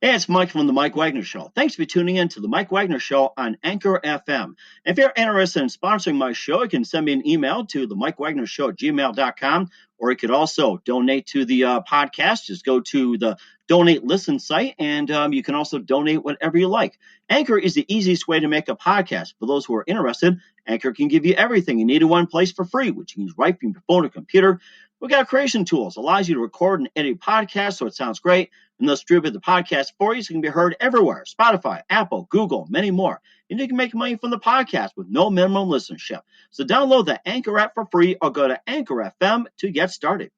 Hey, it's Mike from the Mike Wagner Show. Thanks for tuning in to the Mike Wagner Show on Anchor FM. If you're interested in sponsoring my show, you can send me an email to the Mike Wagner Show at gmail.com, or you could also donate to the podcast. Just go to the Donate Listen site, and you can also donate whatever you like. Anchor is the easiest way to make a podcast. For those who are interested, Anchor can give you everything you need in one place for free, which you can use right from your phone or computer. We've got creation tools, allows you to record and edit podcasts so it sounds great, and they'll distribute the podcast for you so it can be heard everywhere. Spotify, Apple, Google, many more. And you can make money from the podcast with no minimum listenership. So download the Anchor app for free or go to Anchor FM to get started.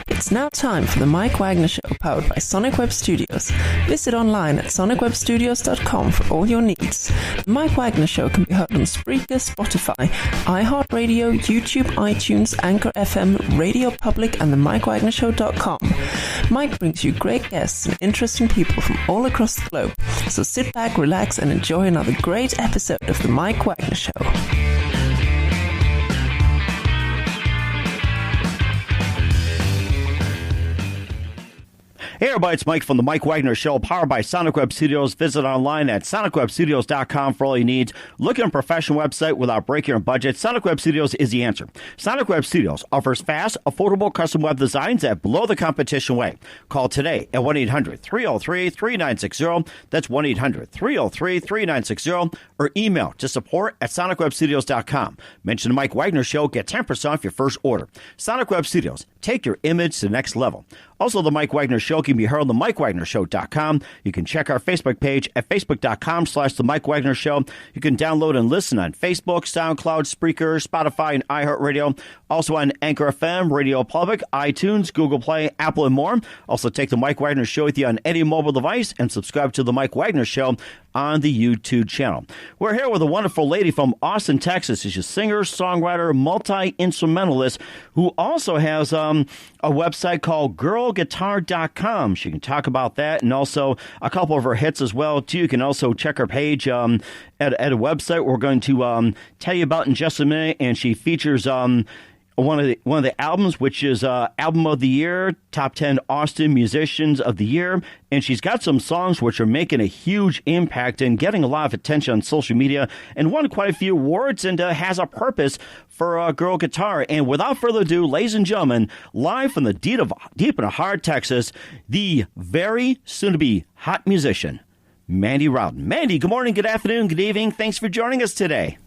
It's now time for the Mike Wagner Show, powered by Sonic Web Studios. Visit online at sonicwebstudios.com for all your needs. The Mike Wagner Show can be heard on Spreaker, Spotify, iHeartRadio, YouTube, iTunes, Anchor FM, Radio Public, and the MikeWagnerShow.com. Mike brings you great guests and interesting people from all across the globe. So sit back, relax, and enjoy another great episode of the Mike Wagner Show. Hey everybody, it's Mike from the Mike Wagner Show, powered by Sonic Web Studios. Visit online at sonicwebstudios.com for all you need. Look at a professional website without breaking your budget. Sonic Web Studios is the answer. Sonic Web Studios offers fast, affordable custom web designs at below the competition way. Call today at 1-800-303-3960. That's 1-800-303-3960. Or email to support at sonicwebstudios.com. Mention the Mike Wagner Show. Get 10% off your first order. Sonic Web Studios. Take your image to the next level. Also, the Mike Wagner Show can be heard on the MikeWagnerShow.com. You can check our Facebook page at Facebook.com/The Mike Wagner Show. You can download and listen on Facebook, SoundCloud, Spreaker, Spotify, and iHeartRadio. Also on Anchor FM, Radio Public, iTunes, Google Play, Apple, and more. Also, take the Mike Wagner Show with you on any mobile device and subscribe to the Mike Wagner Show on the YouTube channel. We're here with a wonderful lady from Austin, Texas. She's a singer, songwriter, multi-instrumentalist who also has a website called girlguitar.com. She can talk about that and also a couple of her hits as well, too. You can also check her page at a website we're going to tell you about in just a minute. And she features one of the albums, which is Album of the Year, Top 10 Austin Musicians of the Year. And she's got some songs which are making a huge impact and getting a lot of attention on social media and won quite a few awards and has a purpose for Girl Guitar. And without further ado, ladies and gentlemen, live from the deep in heart, Texas, the very soon-to-be hot musician, Mandy Rowden. Mandy, good morning, good afternoon, good evening. Thanks for joining us today.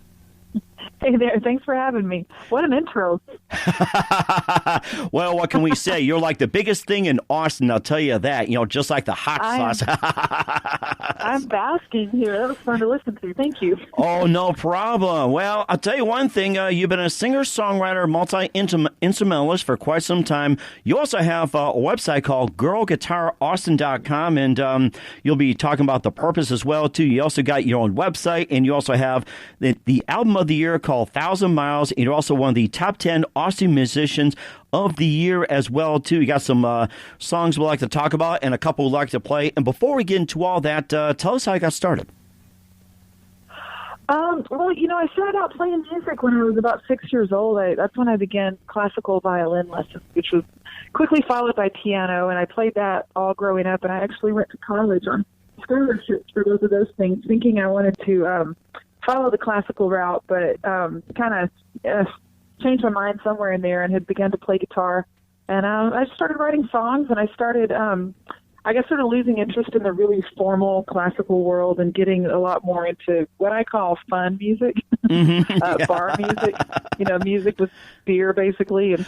Hey there, thanks for having me. What an intro. Well, what can we say? You're like the biggest thing in Austin, I'll tell you that. You know, just like the hot sauce. I'm basking here. That was fun to listen to. Thank you. Oh, no problem. Well, I'll tell you one thing. You've been a singer, songwriter, multi-instrumentalist for quite some time. You also have a website called girlguitaraustin.com, and you'll be talking about the purpose as well, too. You also got your own website, and you also have the album of the year called 1,000 Miles, and you're also one of the top 10 Austin musicians of the year as well, too. You got some songs we'd like to talk about and a couple we'd like to play. And before we get into all that, tell us how you got started. Well, you know, I started out playing music when I was about 6 years old. That's when I began classical violin lessons, which was quickly followed by piano, and I played that all growing up, and I actually went to college on scholarships for both of those things, thinking I wanted to follow the classical route, but kind of changed my mind somewhere in there and had begun to play guitar. And I started writing songs, and I started, I guess, sort of losing interest in the really formal classical world and getting a lot more into what I call fun music, bar music, you know, music with beer, basically. And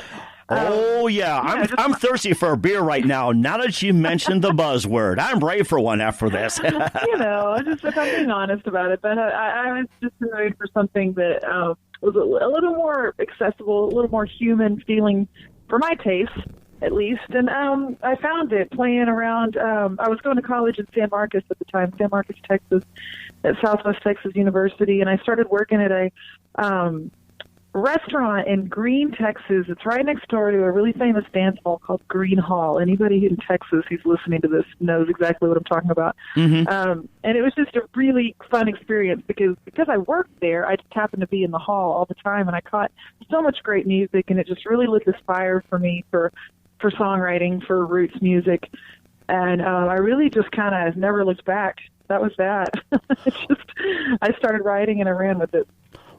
I'm thirsty for a beer right now. Now that you mentioned the buzzword, I'm ready for one after this. You know, if I'm being honest about it, but I was just in the mood for something that was a little more accessible, a little more human feeling for my taste, at least. And I found it playing around. I was going to college in San Marcos at the time, San Marcos, Texas, at Southwest Texas University, and I started working at a restaurant in Green, Texas. It's right next door to a really famous dance hall called Green Hall. Anybody in Texas who's listening to this knows exactly what I'm talking about. And it was just a really fun experience because I worked there, I just happened to be in the hall all the time, and I caught so much great music, and it just really lit this fire for me for for songwriting for roots music, and I really just kind of never looked back. That was that. I started writing and I ran with it.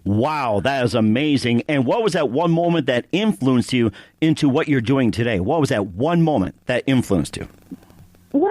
Wow, that is amazing. And what was that one moment that influenced you into what you're doing today? What was that one moment that influenced you? Well,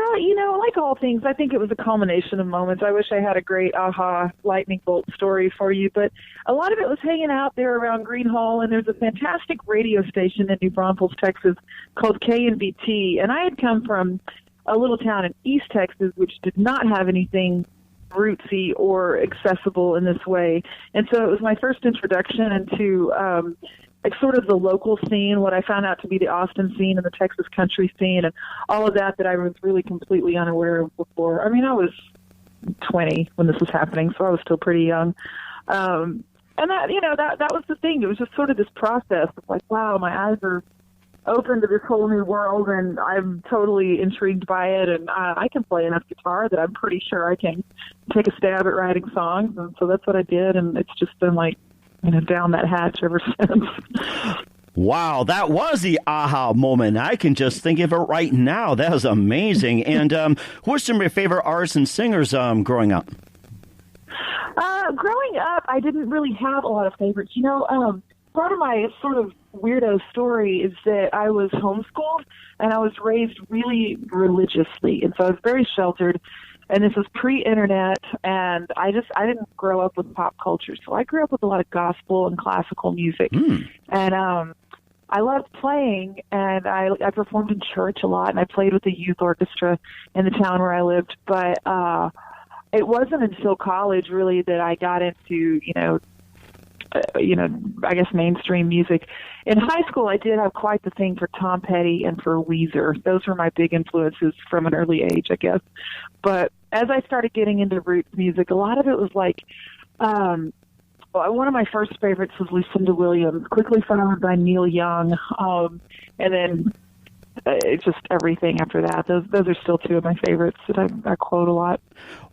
like all things, I think it was a culmination of moments. I wish I had a great aha lightning bolt story for you, but a lot of it was hanging out there around Green Hall, and there's a fantastic radio station in New Braunfels, Texas called KNBT, and I had come from a little town in East Texas which did not have anything rootsy or accessible in this way. And so it was my first introduction into sort of the local scene, what I found out to be the Austin scene and the Texas country scene and all of that I was really completely unaware of before. I mean, I was 20 when this was happening, so I was still pretty young. And that was the thing. It was just sort of this process of like, wow, my eyes are open to this whole new world, and I'm totally intrigued by it, and I can play enough guitar that I'm pretty sure I can take a stab at writing songs, and so that's what I did, and it's just been like, down that hatch ever since. Wow, that was the aha moment. I can just think of it right now. That was amazing. And who are some of your favorite artists and singers growing up? Growing up, I didn't really have a lot of favorites. Part of my sort of weirdo story is that I was homeschooled and I was raised really religiously, and so I was very sheltered. And this was pre-internet, and I didn't grow up with pop culture, so I grew up with a lot of gospel and classical music. And I loved playing, and I performed in church a lot, and I played with the youth orchestra in the town where I lived. But it wasn't until college really that I got into I guess mainstream music. In high school, I did have quite the thing for Tom Petty and for Weezer. Those were my big influences from an early age, I guess. But as I started getting into roots music, a lot of it was like, one of my first favorites was Lucinda Williams, quickly followed by Neil Young, and then it's just everything after that. Those are still two of my favorites that I quote a lot.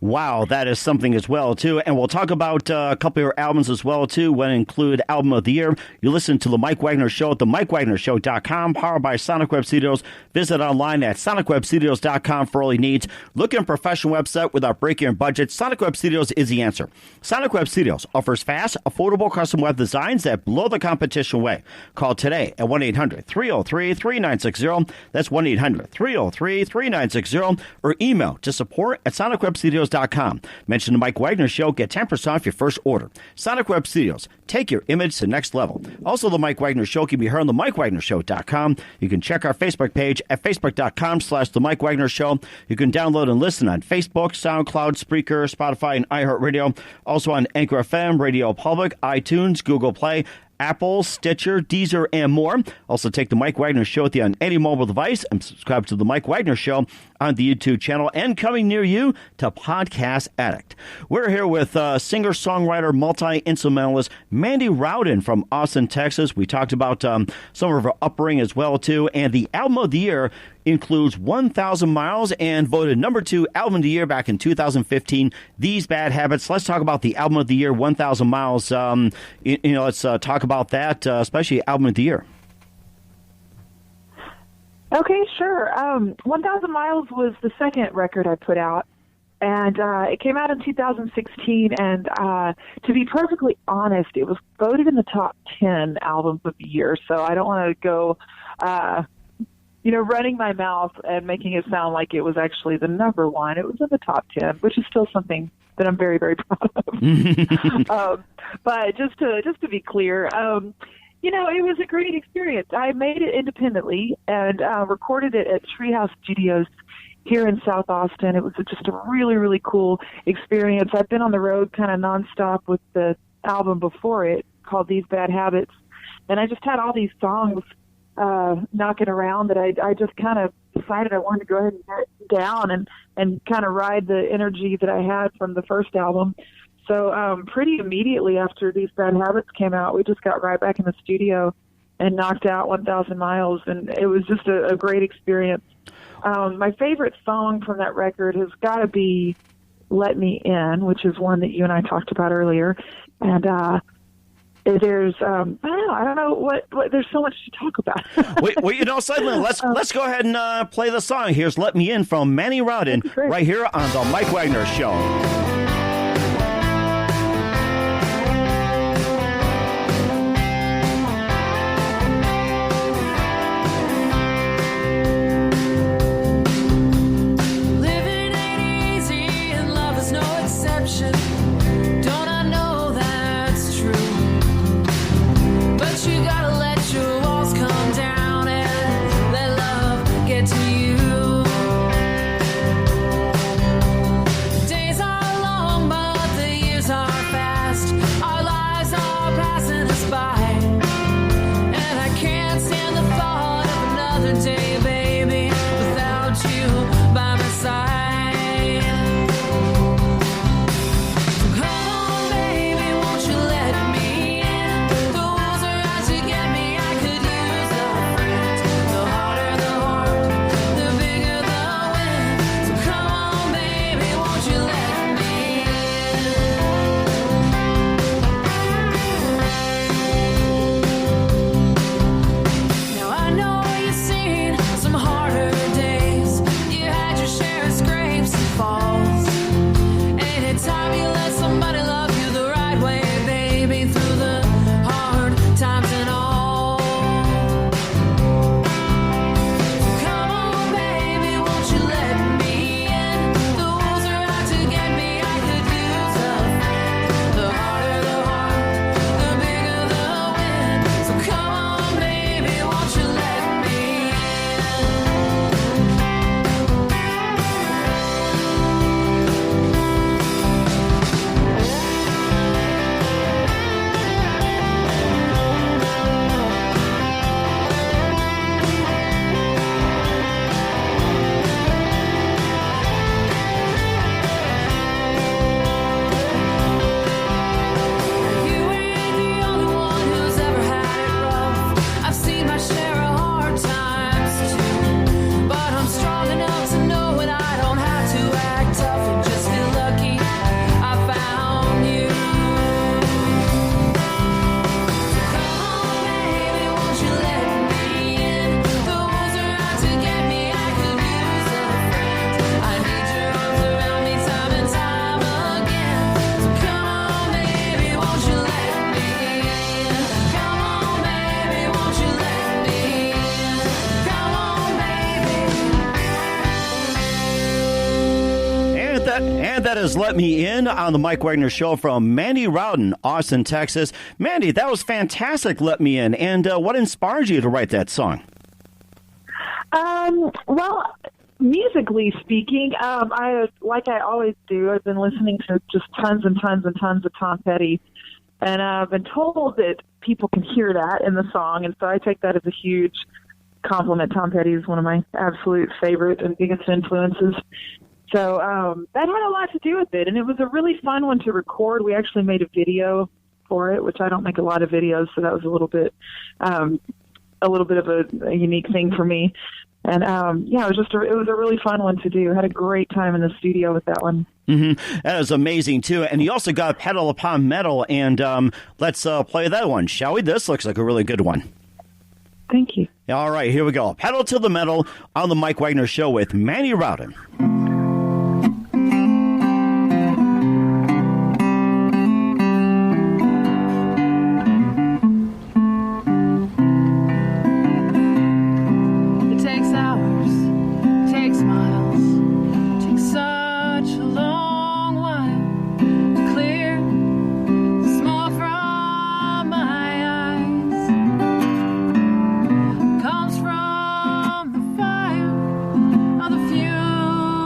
Wow, that is something as well, too. And we'll talk about a couple of your albums as well, too, when include Album of the Year. You listen to The Mike Wagner Show at themikewagnershow.com, powered by Sonic Web Studios. Visit online at sonicwebstudios.com for all your needs. Look at a professional website without breaking your budget. Sonic Web Studios is the answer. Sonic Web Studios offers fast, affordable custom web designs that blow the competition away. Call today at 1-800-303-3960. That's 1-800-303-3960. Or email to support@sonicwebstudios.com. Mention the Mike Wagner Show. Get 10% off your first order. Sonic Web Studios. Take your image to the next level. Also, the Mike Wagner Show can be heard on the MikeWagnerShow.com. You can check our Facebook page at Facebook.com/The Mike Wagner Show. You can download and listen on Facebook, SoundCloud, Spreaker, Spotify, and iHeartRadio. Also on Anchor FM, Radio Public, iTunes, Google Play, Apple, Stitcher, Deezer, and more. Also, take the Mike Wagner Show with you on any mobile device and subscribe to the Mike Wagner Show on the YouTube channel and coming near you to Podcast Addict. We're here with singer-songwriter, multi-instrumentalist Mandy Rowden from Austin, Texas. We talked about some of her upbringing as well, too, and the album of the year includes 1,000 Miles and voted number 2 album of the year back in 2015, These Bad Habits. Let's talk about the album of the year, 1,000 Miles. Let's talk about that, especially album of the year. Okay, sure. 1,000 Miles was the second record I put out, and it came out in 2016, and to be perfectly honest, it was voted in the top 10 albums of the year, so I don't want to go running my mouth and making it sound like it was actually the number one. It was in the top 10, which is still something that I'm very, very proud of. But just to be clear, it was a great experience. I made it independently and recorded it at Treehouse Studios here in South Austin. It was just a really, really cool experience. I've been on the road kind of nonstop with the album before it called These Bad Habits, and I just had all these songs knocking around that I just kind of decided I wanted to go ahead and get down and kind of ride the energy that I had from the first album. So pretty immediately after These Bad Habits came out, we just got right back in the studio and knocked out 1,000 Miles, and it was just a great experience. My favorite song from that record has got to be Let Me In, which is one that you and I talked about earlier. And there's I don't know what there's so much to talk about. Well, Sutherland, let's go ahead and play the song. Here's "Let Me In" from Mandy Rowden right here on the Mike Wagner Show. Days are long, but the years are fast. Our lives are passing us by, and I can't stand the thought of another day, baby, without you by my side. That is "Let Me In" on the Mike Wagner Show from Mandy Rowden, Austin, Texas. Mandy, that was fantastic, "Let Me In." And what inspired you to write that song? Well, musically speaking, I always do, I've been listening to just tons and tons and tons of Tom Petty. And I've been told that people can hear that in the song. And so I take that as a huge compliment. Tom Petty is one of my absolute favorite and biggest influences. So that had a lot to do with it, and it was a really fun one to record. We actually made a video for it, which I don't make a lot of videos, so that was a little bit of a unique thing for me. And it was a really fun one to do. I had a great time in the studio with that one. Mm-hmm. That was amazing too. And you also got "Pedal Upon Metal," and let's play that one, shall we? This looks like a really good one. Thank you. All right, here we go. "Pedal to the Metal" on the Mike Wagner Show with Mandy Rowden. Comes from the fire of the fuel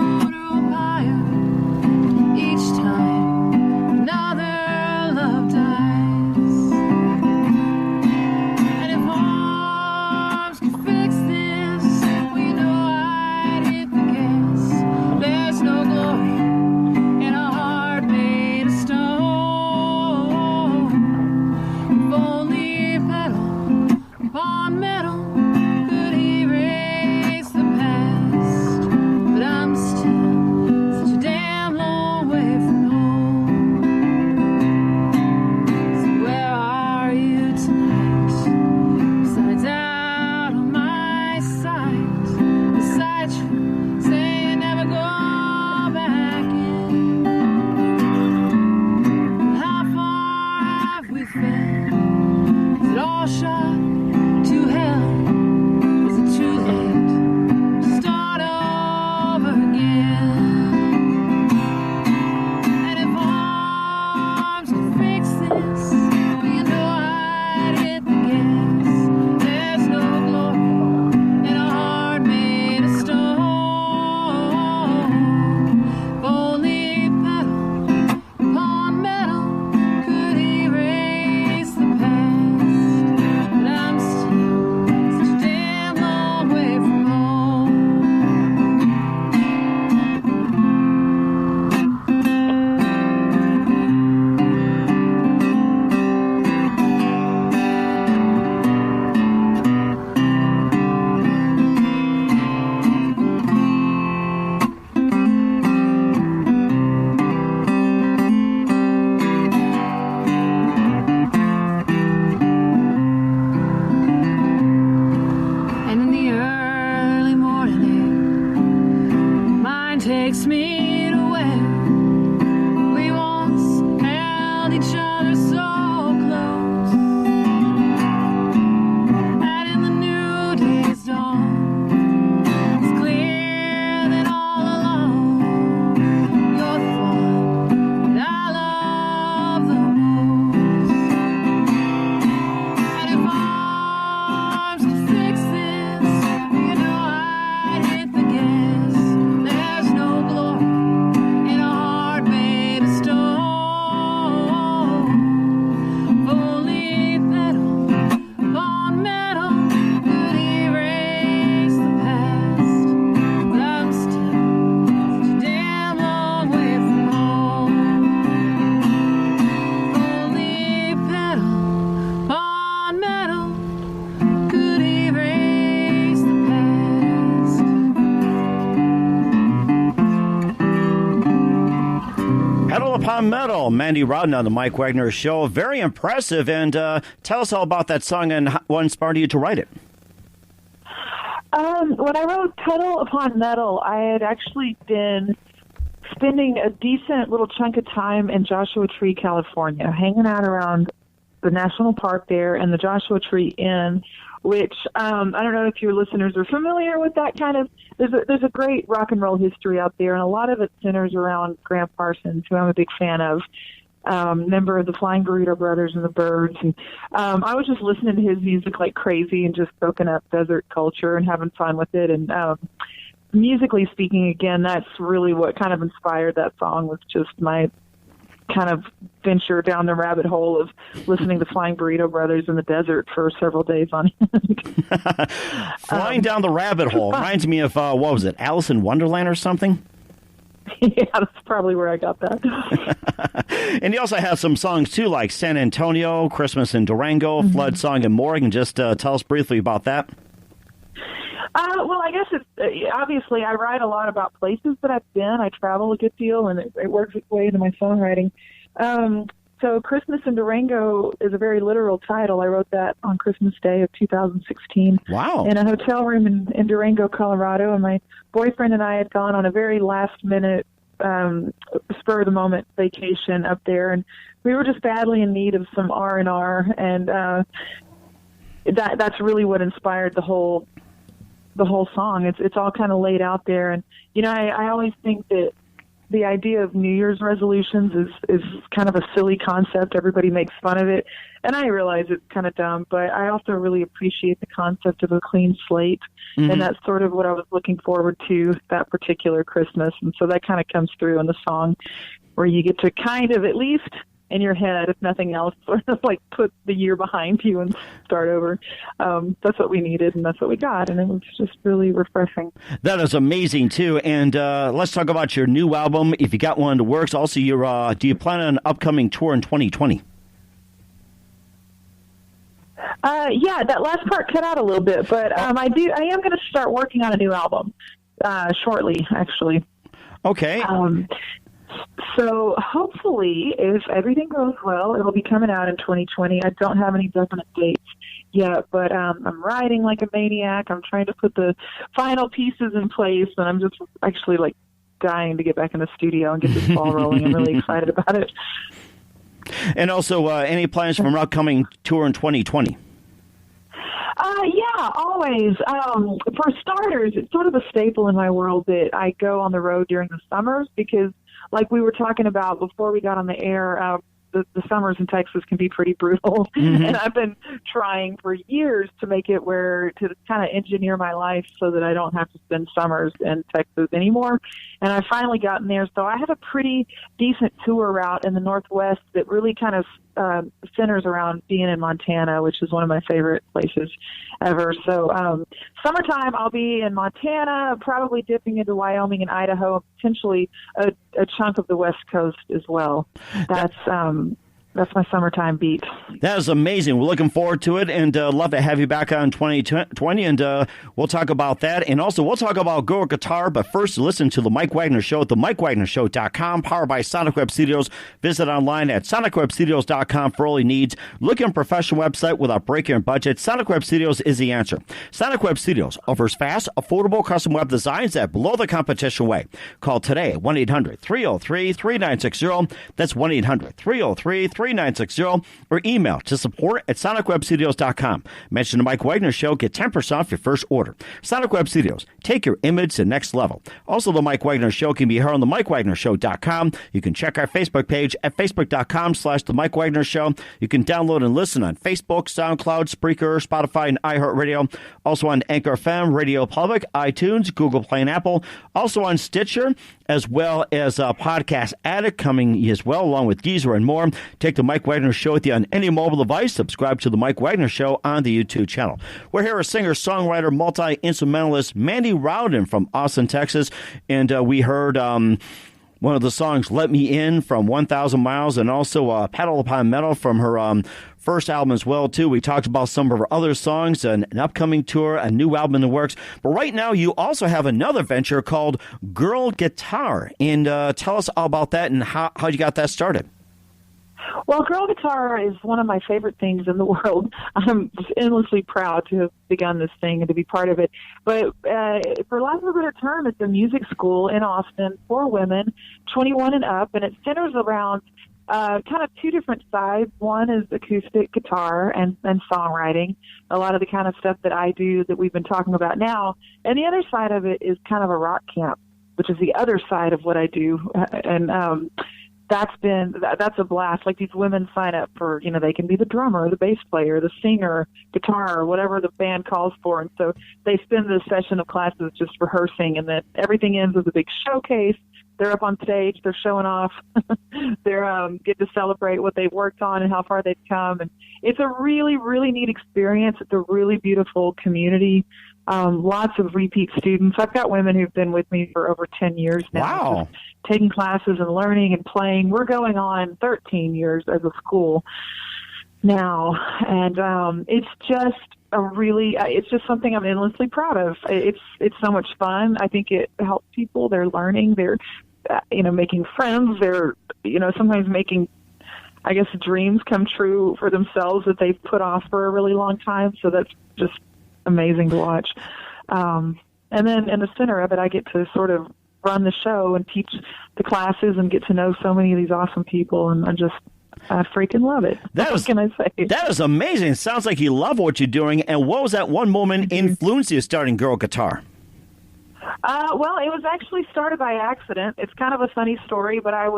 Upon Metal, Mandy Rowden on the Mike Wagner Show. Very impressive. And tell us all about that song and what inspired you to write it. When I wrote Pedal Upon Metal, I had actually been spending a decent little chunk of time in Joshua Tree, California, hanging out around the national park there and the Joshua Tree Inn, which I don't know if your listeners are familiar with that kind of. There's a great rock and roll history out there, and a lot of it centers around Graham Parsons, who I'm a big fan of, member of the Flying Burrito Brothers and the Byrds. And I was just listening to his music like crazy and just soaking up desert culture and having fun with it. And musically speaking, again, that's really what kind of inspired that song, was just my kind of venture down the rabbit hole of listening to Flying Burrito Brothers in the desert for several days on end. Flying down the rabbit hole reminds me of, what was it, Alice in Wonderland or something? Yeah, that's probably where I got that. And you also have some songs, too, like San Antonio, Christmas in Durango, Flood Song, and more. You can just tell us briefly about that. Well, I guess it's obviously I write a lot about places that I've been. I travel a good deal, and it works its way into my songwriting. So Christmas in Durango is a very literal title. I wrote that on Christmas Day of 2016. Wow. In a hotel room in Durango, Colorado, and my boyfriend and I had gone on a very last-minute, spur-of-the-moment vacation up there, and we were just badly in need of some R&R, and that's really what inspired the whole song. It's all kind of laid out there. And, you know, I always think that the idea of New Year's resolutions is kind of a silly concept. Everybody makes fun of it. And I realize it's kind of dumb, but I also really appreciate the concept of a clean slate. Mm-hmm. And that's sort of what I was looking forward to that particular Christmas. And so that kind of comes through in the song, where you get to kind of, at least in your head, if nothing else, sort of like put the year behind you and start over. That's what we needed, and that's what we got, and it was just really refreshing. That is amazing, too. And let's talk about your new album, if you got one in the works. Also, do you plan on an upcoming tour in 2020? Yeah, that last part cut out a little bit, but I am going to start working on a new album shortly, actually. Okay. So hopefully, if everything goes well, it'll be coming out in 2020. I don't have any definite dates yet, but I'm writing like a maniac. I'm trying to put the final pieces in place, and I'm just actually like dying to get back in the studio and get this ball rolling. I'm really excited about it. And also, any plans for an upcoming tour in 2020? Yeah, always. For starters, it's sort of a staple in my world that I go on the road during the summers, because like we were talking about before we got on the air, the summers in Texas can be pretty brutal. Mm-hmm. And I've been trying for years to make it to kind of engineer my life so that I don't have to spend summers in Texas anymore. And I finally gotten there. So I have a pretty decent tour route in the Northwest that really kind of centers around being in Montana, which is one of my favorite places ever. So summertime, I'll be in Montana, probably dipping into Wyoming and Idaho, and potentially a chunk of the West Coast as well. That's my summertime beat. That is amazing. We're looking forward to it, and love to have you back on 2020, and we'll talk about that. And also, we'll talk about Go Guitar, but first, listen to The Mike Wagner Show at themikewagnershow.com, powered by Sonic Web Studios. Visit online at sonicwebstudios.com for all your needs. Look at a professional website without breaking your budget. Sonic Web Studios is the answer. Sonic Web Studios offers fast, affordable custom web designs that blow the competition away. Call today at 1-800-303-3960. That's 1-800-303-3960. Or email to support@sonicwebstudios.com. Mention the Mike Wagner Show. Get 10% off your first order. Sonic Web Studios. Take your image to the next level. Also, the Mike Wagner Show can be heard on the MikeWagnerShow.com. You can check our Facebook page at Facebook.com/The Mike Wagner Show. You can download and listen on Facebook, SoundCloud, Spreaker, Spotify, and iHeartRadio. Also on Anchor FM, Radio Public, iTunes, Google Play, and Apple. Also on Stitcher, as well as Podcast Addict coming as well, along with Deezer and more. Take the Mike Wagner Show with you on any mobile device. Subscribe to the Mike Wagner Show on the YouTube channel. We're here with singer, songwriter, multi-instrumentalist Mandy Rowden from Austin, Texas. And we heard one of the songs, Let Me In from 1,000 Miles, and also Pedal Upon Metal from her first album as well, too. We talked about some of her other songs, an upcoming tour, a new album in the works. But right now, you also have another venture called Girl Guitar. And tell us all about that and how you got that started. Well, Girl Guitar is one of my favorite things in the world. I'm just endlessly proud to have begun this thing and to be part of it. But for lack of a better term, it's a music school in Austin for women, 21 and up, and it centers around kind of two different sides. One is acoustic guitar and songwriting, a lot of the kind of stuff that I do that we've been talking about now. And the other side of it is kind of a rock camp, which is the other side of what I do. And that's a blast. Like, these women sign up for, they can be the drummer, the bass player, the singer, guitar, whatever the band calls for. And so they spend the session of classes just rehearsing, and then everything ends with a big showcase. They're up on stage, they're showing off, they're get to celebrate what they've worked on and how far they've come. And it's a really, really neat experience. It's a really beautiful community. Lots of repeat students. I've got women who've been with me for over 10 years now. Wow. Taking classes and learning and playing. We're going on 13 years as a school now. And it's just it's just something I'm endlessly proud of. It's so much fun. I think it helps people. They're learning. They're, making friends. They're, sometimes making, I guess, dreams come true for themselves that they've put off for a really long time. So that's just amazing to watch. And then in the center of it, I get to sort of run the show and teach the classes and get to know so many of these awesome people. And I freaking love it. What can I say? That is amazing. It sounds like you love what you're doing. And what was that one moment influenced you starting Girl Guitar? Well, it was actually started by accident. It's kind of a funny story, but I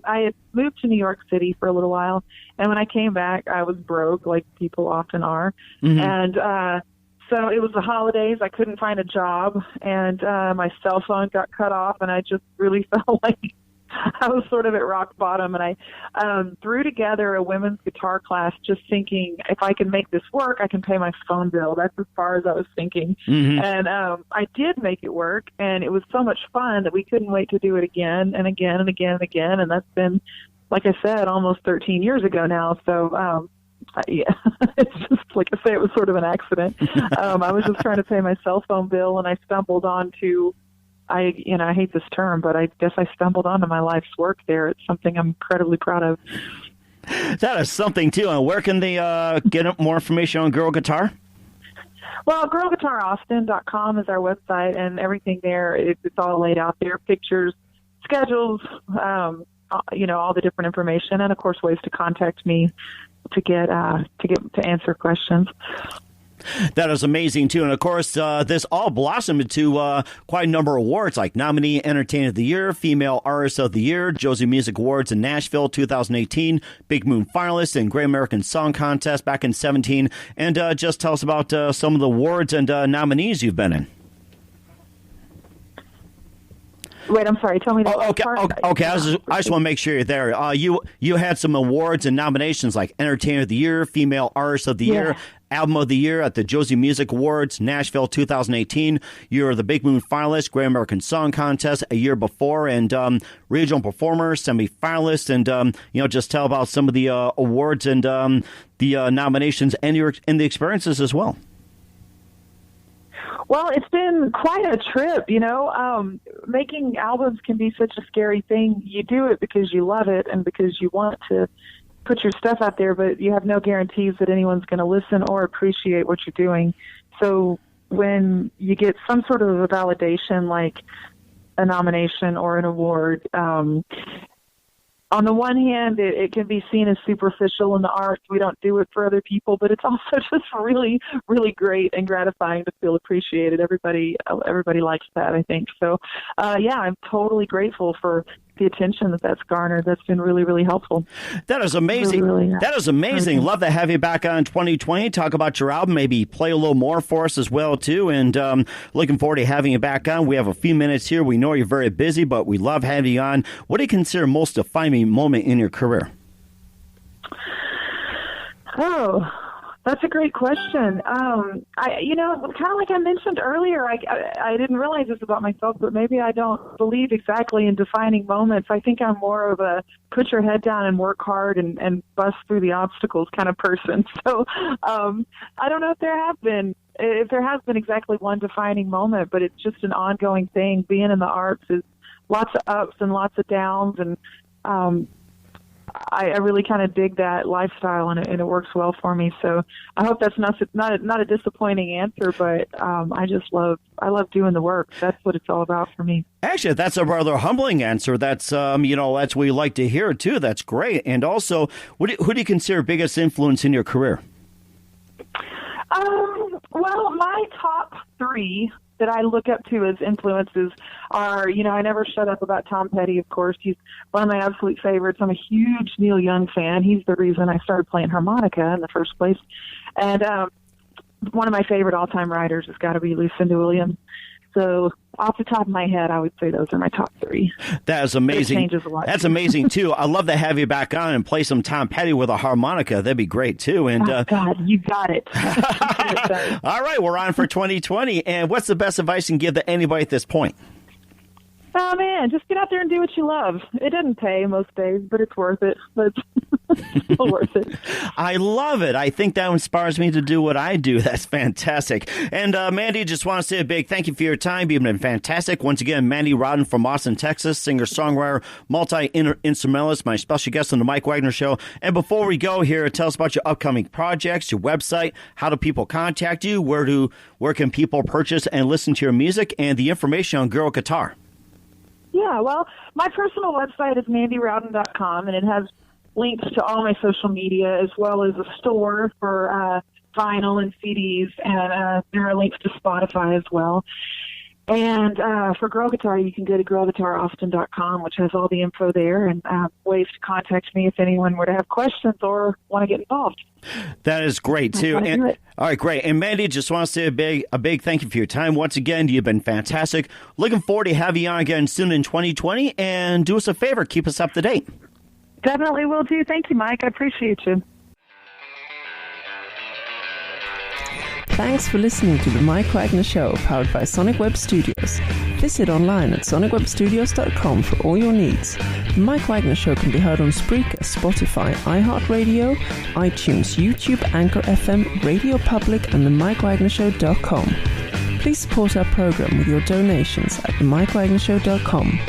had moved to New York City for a little while, and when I came back, I was broke, like people often are. Mm-hmm. And so it was the holidays. I couldn't find a job, and my cell phone got cut off, and I just really felt like I was sort of at rock bottom, and I threw together a women's guitar class just thinking, if I can make this work, I can pay my phone bill. That's as far as I was thinking. Mm-hmm. And I did make it work, and it was so much fun that we couldn't wait to do it again and again and again and again. And that's been, like I said, almost 13 years ago now. So, yeah, it's just, like I say, it was sort of an accident. I was just trying to pay my cell phone bill, and I stumbled onto, I hate this term, but I guess I stumbled onto my life's work there. It's something I'm incredibly proud of. That is something, too. And where can they get more information on Girl Guitar? Well, girlguitaraustin.com is our website, and everything there, it's all laid out there. Pictures, schedules, all the different information, and, of course, ways to contact me to answer questions. That is amazing, too. And, of course, this all blossomed into quite a number of awards, like Nominee Entertainer of the Year, Female Artist of the Year, Josie Music Awards in Nashville 2018, Big Moon finalist in Great American Song Contest back in 2017. And just tell us about some of the awards and nominees you've been in. Wait, I'm sorry. Tell me that. Okay. I just want to make sure you're there. You had some awards and nominations like Entertainer of the Year, Female Artist of the Year, Album of the Year at the Josie Music Awards, Nashville 2018. You're the Big Moon finalist, Great American Song Contest a year before, and regional performer, semi-finalist, and just tell about some of the awards and the nominations and the experiences as well. Well, it's been quite a trip, making albums can be such a scary thing. You do it because you love it and because you want to put your stuff out there, but you have no guarantees that anyone's going to listen or appreciate what you're doing. So when you get some sort of a validation, like a nomination or an award, on the one hand, it can be seen as superficial in the arts. We don't do it for other people, but it's also just really, really great and gratifying to feel appreciated. Everybody likes that, I think. So, I'm totally grateful for the attention that's garnered. That's been really, really helpful. That is amazing. That is amazing. Love to have you back on 2020. Talk about your album, maybe play a little more for us as well, too. And looking forward to having you back on. We have a few minutes here. We know you're very busy, but we love having you on. What do you consider most defining moment in your career? Oh, That's a great question. Kind of like I mentioned earlier, I didn't realize this about myself, but maybe I don't believe exactly in defining moments. I think I'm more of a put your head down and work hard and bust through the obstacles kind of person. So I don't know if there has been exactly one defining moment, but it's just an ongoing thing. Being in the arts is lots of ups and lots of downs, and I really kind of dig that lifestyle, and it works well for me. So I hope that's not a disappointing answer, but I love doing the work. That's what it's all about for me. Actually, that's a rather humbling answer. That's that's what you like to hear too. That's great. And also, who do you consider biggest influence in your career? Well, my top three that I look up to as influences are, I never shut up about Tom Petty, of course. He's one of my absolute favorites. I'm a huge Neil Young fan. He's the reason I started playing harmonica in the first place. And one of my favorite all-time writers has got to be Lucinda Williams. So off the top of my head, I would say those are my top three. That is amazing. It changes a lot. That's amazing, too. I'd love to have you back on and play some Tom Petty with a harmonica. That'd be great, too. And oh, God, you got it. All right, we're on for 2020. And what's the best advice you can give to anybody at this point? Oh, man, just get out there and do what you love. It doesn't pay most days, but it's worth it. But it's still worth it. I love it. I think that inspires me to do what I do. That's fantastic. And Mandy, just want to say a big thank you for your time. You've been fantastic. Once again, Mandy Rowden from Austin, Texas, singer-songwriter, multi-instrumentalist, my special guest on the Mike Wagner Show. And before we go here, tell us about your upcoming projects, your website, how do people contact you, where can people purchase and listen to your music, and the information on Girl Guitar. Yeah, well, my personal website is mandyrowden.com, and it has links to all my social media, as well as a store for vinyl and CDs, and there are links to Spotify as well. And for Girl Guitar, you can go to girlguitaraustin.com, which has all the info there, and ways to contact me if anyone were to have questions or want to get involved. That is great, too. And, all right, great. And Mandy, just want to say a big thank you for your time. Once again, you've been fantastic. Looking forward to having you on again soon in 2020. And do us a favor, keep us up to date. Definitely will do. Thank you, Mike. I appreciate you. Thanks for listening to The Mike Wagner Show, powered by Sonic Web Studios. Visit online at sonicwebstudios.com for all your needs. The Mike Wagner Show can be heard on Spreaker, Spotify, iHeartRadio, iTunes, YouTube, Anchor FM, Radio Public, and themikewagnershow.com. Please support our program with your donations at themikewagnershow.com.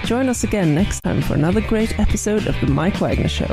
Join us again next time for another great episode of The Mike Wagner Show.